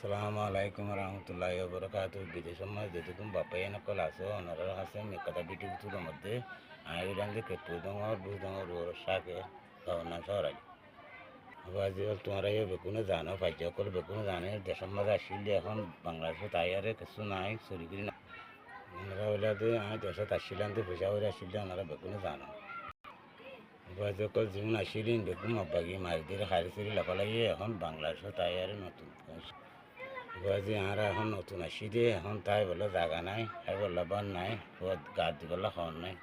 আসসালামু আলাইকুম রহমতুল্লাহি বরকাত বিদেশের মধ্যে যেটুকুন বাপাই নকল আছে ওনারা আছে মেকাটা বিটি বুতুর মধ্যে আইরাঙ্গে কেটু ডঙর বুঝ ডঙর ওর শাকে ভাবনা সরাই আজ তোমরা এই বেকুনে জানো পাইছে সকল বেকুনে জানে দেশের মধ্যে আসলে এখন বাংলাদেশে তাই আরে কিছু নাই চুরি না ওনারা হইলে আমি দেশত আসছিলাম তো পয়সা করে আসলে ওনারা বেকুনে জানো সকল জীবন আসিলেন বেকুন অব্বাগি মাছ দিয়ে হারি চুরি লাফালাগিয়ে এখন বাংলাদেশে তাই আরে নতুন বাজি আর এখন নতুন আসি দিয়ে এখন তাই বলে জায়গা নাই তাই বললে বান নাই গাছ দিবলে খাওয়ার নাই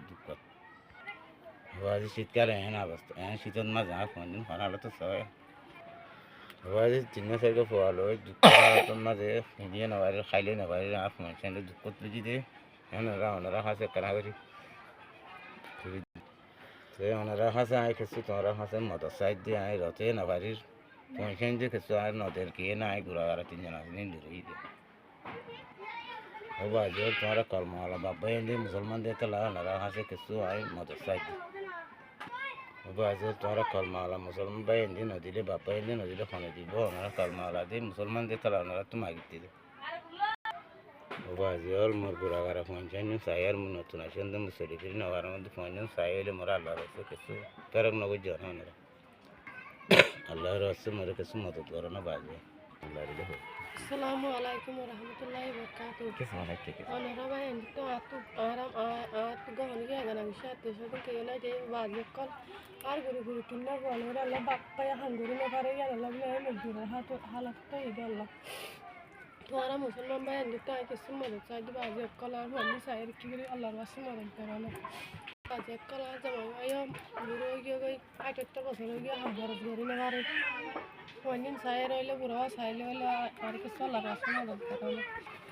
দুঃখ বাজি শীতকালে এহেন অবস্থা এহেন শীতের মাঝে কোন দিন ফানালে তো সবাই বাজি তিন চারকে পোয়ালো দুঃখের মাঝে ফিরিয়ে নেবারে খাইলে নেবারে আর ফোন দুঃখ বুঝি দিয়ে এখন ওনারা হাসে কেনা করি ওনারা হাসে আই খেছি তোমরা হাসে মদর সাইড দিয়ে আই রতে নেবারির ফোন দিয়ে খেছো আর নদের গিয়ে না আই ঘুরা আর তিনজন আসেন দূরে ও বাজে তোমরা কলমাওয়ালা বাবা এনে মুসলমান দিয়ে তালা ওনারা হাসে কিছু আই মদর সাইড ও বাজে তোমরা কলমাওয়ালা মুসলমান ভাই এনে নদীলে বাবা এনে নদীলে খনে দিব ওনারা কলমাওয়ালা দিয়ে মুসলমান দিয়ে তালা ওনারা তো মাগির দিলে ও বাজে ওর মোর ঘুরা গারা ফোন চাই আর নতুন আসেন তো মুসলি ফিরি নেওয়ার মধ্যে ফোন চাই হলে মোরা আল্লাহ রসে কিছু ফেরক নগর জন ওনারা আল্লাহর রসে মোরে কিছু মদত করো না বাজে আল্লাহ দিলে হোক আসসালামু আলাইকুম ওরহমতুল্লাহি ওয়াবারাকাতুহু অনরা ভাই তো আতু আরাম আত গহন গিয়া গানা বিষয় তো সব কে না যে বাজে কল আর গুরু গুরু কিন্না বলে আল্লাহ বাপ্পা হান গুরু না পারে গেল আল্লাহ না মজদুর হালাত তো ই আল্লাহ তো আর মুসলমান ভাই তো আই কিছু মদত চাই দি বাজে কল আর মানে সাইর কি করে আল্লাহর ওয়াসি মদত করানো বাজে কল আর জামাই আইম গুরু গিয়ে গই 78 বছর গিয়া হাজার ধরে না পারে কোনদিন সাই রইলে বুড়া সাইলে হইলে আর কিছু আল্লাহর ওয়াসি মদত করানো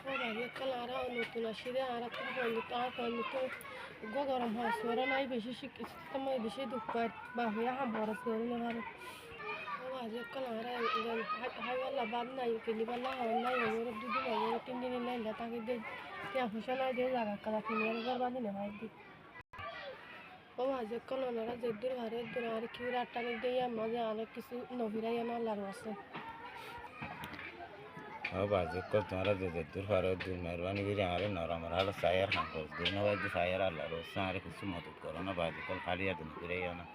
ও বাজে কল আর নতুন আসিরে আর তো গরম হয় সোরা নাই বেশি শিক্ষিত বেশি দুঃখ পায় বা হইয়া বড় সোরে না পারে আজকে কাল হাই আল্লাহ বাদ নাই কিনিবাল্লা হওয়ার নাই ওর দুদিন ওর 3 দিন লাইন তাকে দিয়ে পয়সা নাই দিয়ে জায়গা কালা কিনে ঘর বাঁধি না ভাই দি ও আজকে কাল ওনারা যে দূর হারে দূর আর কি রাটানি দিয়ে মাঝে অনেক কিছু নভিরাই আল্লাহর আছে ও বাজে কল তোমরা যে দূর হারে দূর মেহরবানি করে আরে নরম হাল সায়ার খান কর দিন না বাজে সায়ার আল্লাহর আছে আর কিছু মদত করো না বাজে কল খালি আর দিন করে না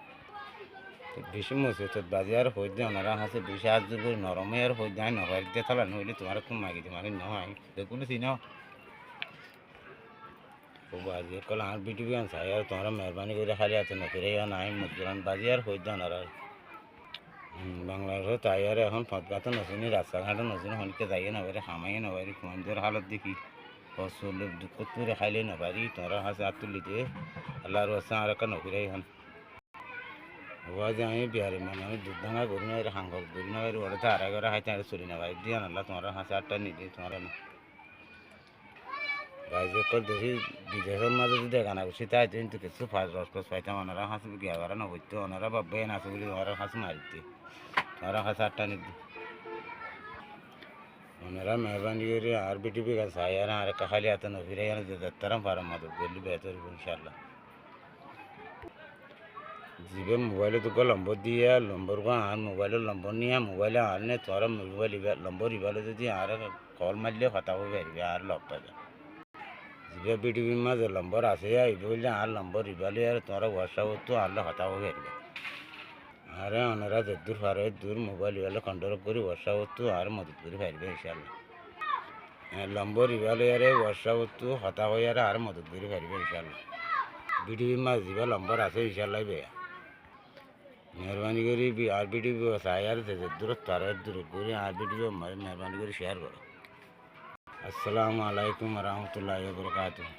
বেশি মসে তো বাজে আর হই দিয়ে ওনারা হাসে বেশি আর যদি নরমে আর হই যায় না বাড়িতে তালা নইলে তোমার খুব মাগি তোমার নহয় দেখুন চিনো ও বাজে কল আর বিটি বিয়ান চাই আর তোমরা মেহরবানি করে খালি আছে না ফিরে নাই মজুরান বাজে আর হই যায় ওনারা বাংলাদেশে তাই আর এখন ফটকাতে নচিনি রাস্তাঘাটে নচিনি হনকে যাইয়ে নবারি খামাইয়ে নবারি মন্দির হালত দেখি ফসল দুঃখ করে খাইলে নবারি তোমরা হাসে আর তুলিতে আল্লাহর আছে আর একটা নফিরাই হন যে আমি বিহারি মানে আমি দুধ ভাঙা করি না হাঙ্গর করি না ওটা আড়াই করে হাইতে আর চলি না ভাই দিয়ে আনলা তোমার হাসে আটটা নিদি তোমার না ভাই যে কল দেখি বিদেশের মাঝে যদি দেখা না করছি তাই কিন্তু কিছু রস ফস পাইতাম ওনারা হাসে গিয়া করা না করতো ওনারা বাব্বাই না আছে বলে তোমার হাসে মারিতে তোমার হাসে আটটা নিদি ওনারা মেহরবানি করে আর বিটিপি গাছ আর খালি হাতে নফিরে তারা পারো মদত করলি বেহতর ইনশাল্লাহ জিবে মোবাইলে তো নম্বর দিয়ে নম্বর আর মোবাইলের নম্বর নিয়ে মোবাইলে আনলে তোরা মোবাইল নম্বর ইবালে যদি আর কল মারলে কথা হবে আর লগ পাবে জিবে বিটিভির মাঝে নম্বর আছে বললে আর নম্বর ইবালে আর তোরা হোয়াটসঅ্যাপ তো আনলে কথা হবে আরে ওনারা যে দূর পারে দূর মোবাইল ইবালে কন্ট্রোল করে হোয়াটসঅ্যাপ তো আর মদত করে পারবে ইনশাল্লাহ নম্বর ইবালে আরে হোয়াটসঅ্যাপ তো হতা হয়ে আর মদত করে পারবে ইনশাল্লাহ বিটিভির মাঝে জিবা নম্বর আছে ইনশাল্লাহ বেয়া মেহরবানি করি আর ভিডিও চাই আর দূরত্ব আর দূর করে আর ভিডিও মেহরবানি করে শেয়ার করো আসসালামু আলাইকুম রহমতুল্লাহি ওয়া বারাকাতুহু